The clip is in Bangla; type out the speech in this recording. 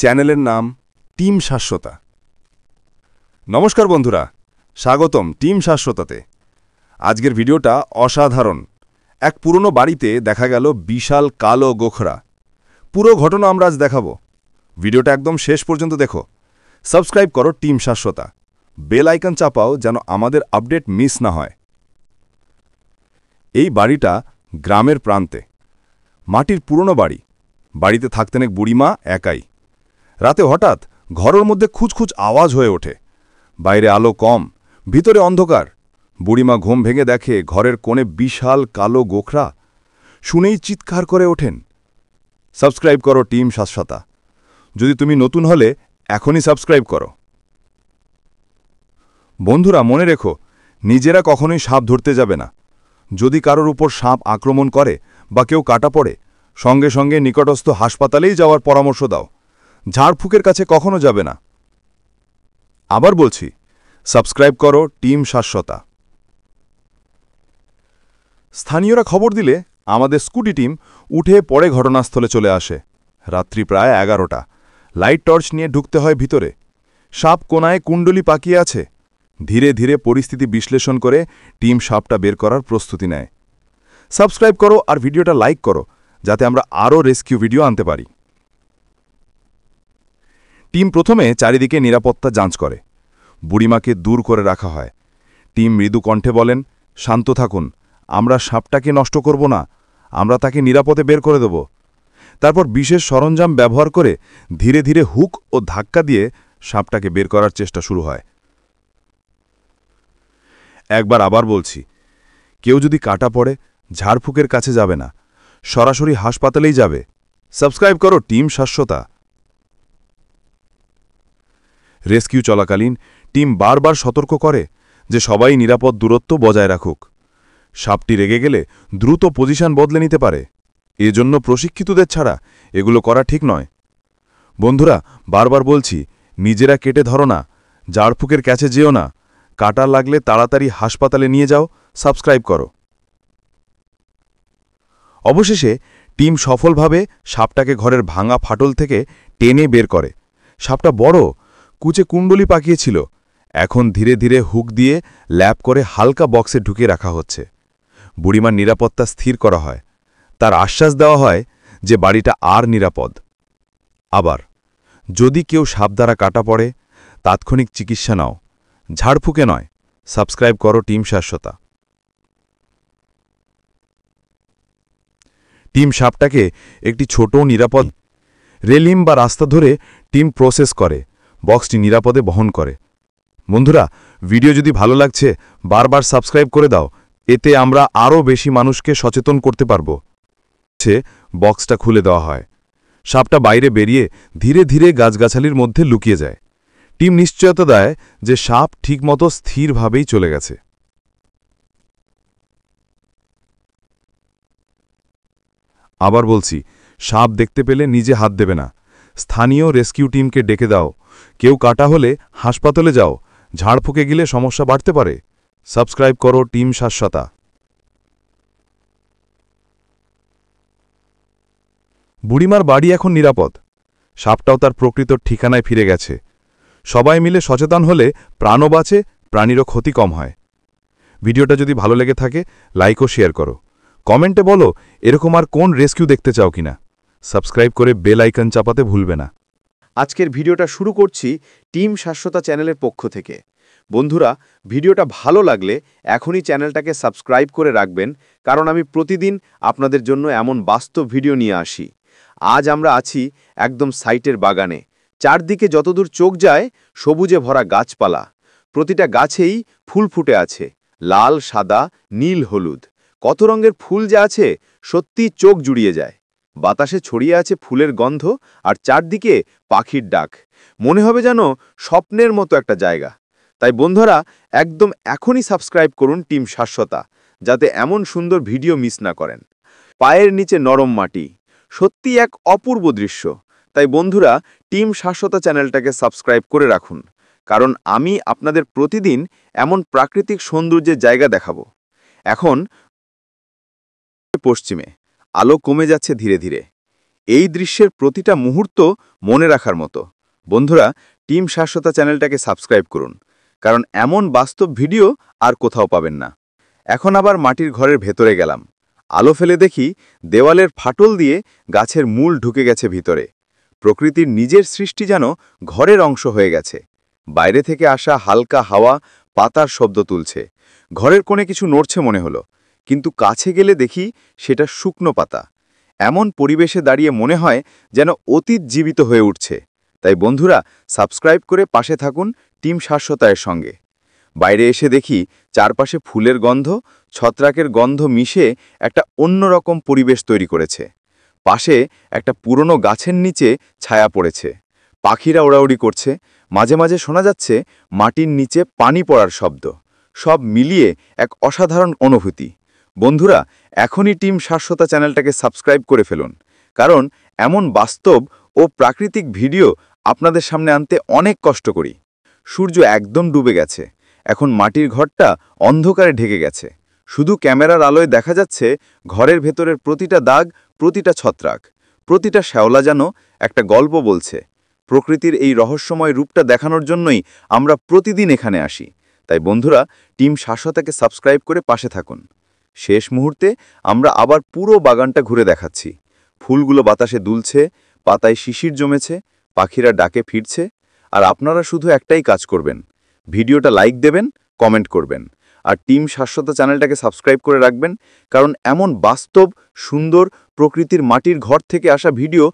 চ্যানেলের নাম টিম শাশ্বতা। নমস্কার বন্ধুরা, স্বাগতম টিম শাশ্বতাতে। আজকের ভিডিওটা অসাধারণ। এক পুরনো বাড়িতে দেখা গেল বিশাল কালো গোখরা। পুরো ঘটনা আমরা আজ দেখাবো। ভিডিওটা একদম শেষ পর্যন্ত দেখো। সাবস্ক্রাইব করো টিম শাশ্বতা, বেল আইকন চাপাও যেন আমাদের আপডেট মিস না হয়। এই বাড়িটা গ্রামের প্রান্তে, মাটির পুরনো বাড়ি। বাড়িতে থাকতেন এক বুড়িমা একাই। রাতে হঠাৎ ঘরের মধ্যে খুঁজখুঁজ আওয়াজ হয়ে ওঠে। বাইরে আলো কম, ভিতরে অন্ধকার। বুড়িমা ঘুম ভেঙে দেখে ঘরের কোণে বিশাল কালো গোখরা। শুনেই চিৎকার করে ওঠেন। সাবস্ক্রাইব করো টিম শাশ্বতা। যদি তুমি নতুন হলে এখনই সাবস্ক্রাইব করো। বন্ধুরা, মনে রেখো, নিজেরা কখনোই সাপ ধরতে যাবে না। যদি কারোর উপর সাপ আক্রমণ করে বা কেউ কাটা পড়ে, সঙ্গে সঙ্গে নিকটস্থ হাসপাতালেই যাওয়ার পরামর্শ দাও। ঝাড়ফুঁকের কাছে কখনো যাবে না। আবার বলছি, সাবস্ক্রাইব করো টিম শাশ্বতা। স্থানীয়রা খবর দিলে আমাদের স্কুটি টিম উঠে পড়ে ঘটনাস্থলে চলে আসে। রাত্রি প্রায় 11টা। লাইট টর্চ নিয়ে ঢুকতে হয় ভিতরে। সাপ কোনায় কুণ্ডলি পাকিয়ে আছে। ধীরে ধীরে পরিস্থিতি বিশ্লেষণ করে টিম সাপটা বের করার প্রস্তুতি নেয়। সাবস্ক্রাইব করো আর ভিডিওটা লাইক করো, যাতে আমরা আরও রেস্কিউ ভিডিও আনতে পারি। টিম প্রথমে চারিদিকে নিরাপত্তা যাঞ্চ করে। বুড়িমাকে দূর করে রাখা হয়। টিম মৃদু কণ্ঠে বলেন, শান্ত থাকুন, আমরা সাপটাকে নষ্ট করব না, আমরা তাকে নিরাপদে বের করে দেব। তারপর বিশেষ সরঞ্জাম ব্যবহার করে ধীরে ধীরে হুক ও ধাক্কা দিয়ে সাপটাকে বের করার চেষ্টা শুরু হয়। একবার আবার বলছি, কেউ যদি কাটা পড়ে ঝাড়ফুঁকের কাছে যাবে না, সরাসরি হাসপাতালেই যাবে। সাবস্ক্রাইব করো টিম শাশ্বতা। রেস্কিউ চলাকালীন টিম বারবার সতর্ক করে যে সবাই নিরাপদ দূরত্ব বজায় রাখুক। সাপটি রেগে গেলে দ্রুত পজিশন বদলে নিতে পারে। এজন্য প্রশিক্ষিতদের ছাড়া এগুলো করা ঠিক নয়। বন্ধুরা, বারবার বলছি, নিজেরা কেটে ধরো না, ঝাড়ফুঁকের কাছে যেও না, কাটা লাগলে তাড়াতাড়ি হাসপাতালে নিয়ে যাও। সাবস্ক্রাইব করো। অবশেষে টিম সফলভাবে সাপটাকে ঘরের ভাঙা ফাটল থেকে টেনে বের করে। সাপটা বড়, কুচে কুণ্ডলি পাকিয়েছিল। এখন ধীরে ধীরে হুক দিয়ে ল্যাপ করে হালকা বক্সে ঢুকিয়ে রাখা হচ্ছে। বুড়িমার নিরাপত্তা স্থির করা হয়। তার আশ্বাস দেওয়া হয় যে বাড়িটা আর নিরাপদ। আবার যদি কেউ সাপ দ্বারা কাটা পড়ে, তাৎক্ষণিক চিকিৎসা নাও, ঝাড়ফুঁকে নয়। সাবস্ক্রাইব করো টিম শাশ্বতা। টিম সাপটাকে একটি ছোট নিরাপদ রেলিম বা রাস্তা ধরে টিম প্রসেস করে বক্সটি নিরাপদে বহন করে। বন্ধুরা, ভিডিও যদি ভালো লাগছে বারবার সাবস্ক্রাইব করে দাও, এতে আমরা আরও বেশি মানুষকে সচেতন করতে পারব। বক্সটা খুলে দেওয়া হয়। সাপটা বাইরে বেরিয়ে ধীরে ধীরে গাছগাছালির মধ্যে লুকিয়ে যায়। টিম নিশ্চয়তা দেয় যে সাপ ঠিকমতো স্থিরভাবেই চলে গেছে। আবার বলছি, সাপ দেখতে পেলে নিজে হাত দেবে না। স্থানীয় রেস্কিউ টিমকে ডেকে দাও। কেউ কাটা হলে হাসপাতালে যাও, ঝাড়ফুঁকে গেলে সমস্যা বাড়তে পারে। সাবস্ক্রাইব করো টিম শাশ্বতা। বুড়িমার বাড়ি এখন নিরাপদ। সাপটাও তার প্রকৃত ঠিকানায় ফিরে গেছে। সবাই মিলে সচেতন হলে প্রাণও বাঁচে, প্রাণীরও ক্ষতি কম হয়। ভিডিওটা যদি ভালো লেগে থাকে লাইক ও শেয়ার করো। কমেন্টে বলো এরকম আর কোন রেস্কিউ দেখতে চাও কিনা। সাবস্ক্রাইব করে বেল আইকন চাপাতে ভুলবে না। আজকের ভিডিওটা শুরু করছি টিম শাশ্বতা চ্যানেলের পক্ষ থেকে। বন্ধুরা, ভিডিওটা ভালো লাগলে এখনই চ্যানেলটাকে সাবস্ক্রাইব করে রাখবেন, কারণ আমি প্রতিদিন আপনাদের জন্য এমন বাস্তব ভিডিও নিয়ে আসি। আজ আমরা আছি একদম সাইটের বাগানে। চারদিকে যতদূর চোখ যায় সবুজে ভরা গাছপালা। প্রতিটা গাছেই ফুল ফুটে আছে, লাল, সাদা, নীল, হলুদ। কত রঙের ফুল যে আছে, সত্যি চোখ জুড়িয়ে যায়। বাতাসে ছড়িয়ে আছে ফুলের গন্ধ, আর চারদিকে পাখির ডাক। মনে হবে যেন স্বপ্নের মতো একটা জায়গা। তাই বন্ধুরা, একদম এখনই সাবস্ক্রাইব করুন টিম শাশ্বতা, যাতে এমন সুন্দর ভিডিও মিস না করেন। পায়ের নিচে নরম মাটি, সত্যি এক অপূর্ব দৃশ্য। তাই বন্ধুরা, টিম শাশ্বতা চ্যানেলটাকে সাবস্ক্রাইব করে রাখুন, কারণ আমি আপনাদের প্রতিদিন এমন প্রাকৃতিক সৌন্দর্যের জায়গা দেখাবো। এখন পশ্চিমে আলো কমে যাচ্ছে ধীরে ধীরে। এই দৃশ্যের প্রতিটা মুহূর্ত মনে রাখার মতো। বন্ধুরা, টিম শাশ্বতা চ্যানেলটাকে সাবস্ক্রাইব করুন, কারণ এমন বাস্তব ভিডিও আর কোথাও পাবেন না। এখন আবার মাটির ঘরের ভেতরে গেলাম। আলো ফেলে দেখি দেওয়ালের ফাটল দিয়ে গাছের মূল ঢুকে গেছে ভিতরে। প্রকৃতির নিজের সৃষ্টি যেন ঘরের অংশ হয়ে গেছে। বাইরে থেকে আসা হালকা হাওয়া পাতার শব্দ তুলছে। ঘরের কোণে কিছু নড়ছে মনে হলো, কিন্তু কাছে গেলে দেখি সেটা শুকনো পাতা। এমন পরিবেশে দাঁড়িয়ে মনে হয় যেন অতীত জীবিত হয়ে উঠছে। তাই বন্ধুরা, সাবস্ক্রাইব করে পাশে থাকুন টিম শাশ্বতায়ের সঙ্গে। বাইরে এসে দেখি চারপাশে ফুলের গন্ধ, ছত্রাকের গন্ধ মিশে একটা অন্যরকম পরিবেশ তৈরি করেছে। পাশে একটা পুরনো গাছের নিচে ছায়া পড়েছে। পাখিরা ওড়াউড়ি করছে, মাঝে মাঝে শোনা যাচ্ছে মাটির নিচে পানি পড়ার শব্দ। সব মিলিয়ে এক অসাধারণ অনুভূতি। বন্ধুরা, এখনই টিম শাশ্বতা চ্যানেলটাকে সাবস্ক্রাইব করে ফেলুন, কারণ এমন বাস্তব ও প্রাকৃতিক ভিডিও আপনাদের সামনে আনতে অনেক কষ্ট করি। সূর্য একদম ডুবে গেছে। এখন মাটির ঘরটা অন্ধকারে ঢেকে গেছে। শুধু ক্যামেরার আলোয় দেখা যাচ্ছে ঘরের ভেতরের প্রতিটা দাগ, প্রতিটা ছত্রাক, প্রতিটা শ্যাওলা যেন একটা গল্প বলছে। প্রকৃতির এই রহস্যময় রূপটা দেখানোর জন্যই আমরা প্রতিদিন এখানে আসি। তাই বন্ধুরা, টিম শাশ্বতাকে সাবস্ক্রাইব করে পাশে থাকুন। শেষ মুহূর্তে আমরা আবার পুরো বাগানটা ঘুরে দেখাচ্ছি। ফুলগুলো বাতাসে দুলছে, পাতায় শিশির জমেছে, পাখিরা ডাকে ফিরছে। আর আপনারা শুধু একটাই কাজ করবেন, ভিডিওটা লাইক দেবেন, কমেন্ট করবেন, আর টিম শাশ্বতা চ্যানেলটাকে সাবস্ক্রাইব করে রাখবেন, কারণ এমন বাস্তব, সুন্দর প্রকৃতির মাটির ঘর থেকে আসা ভিডিও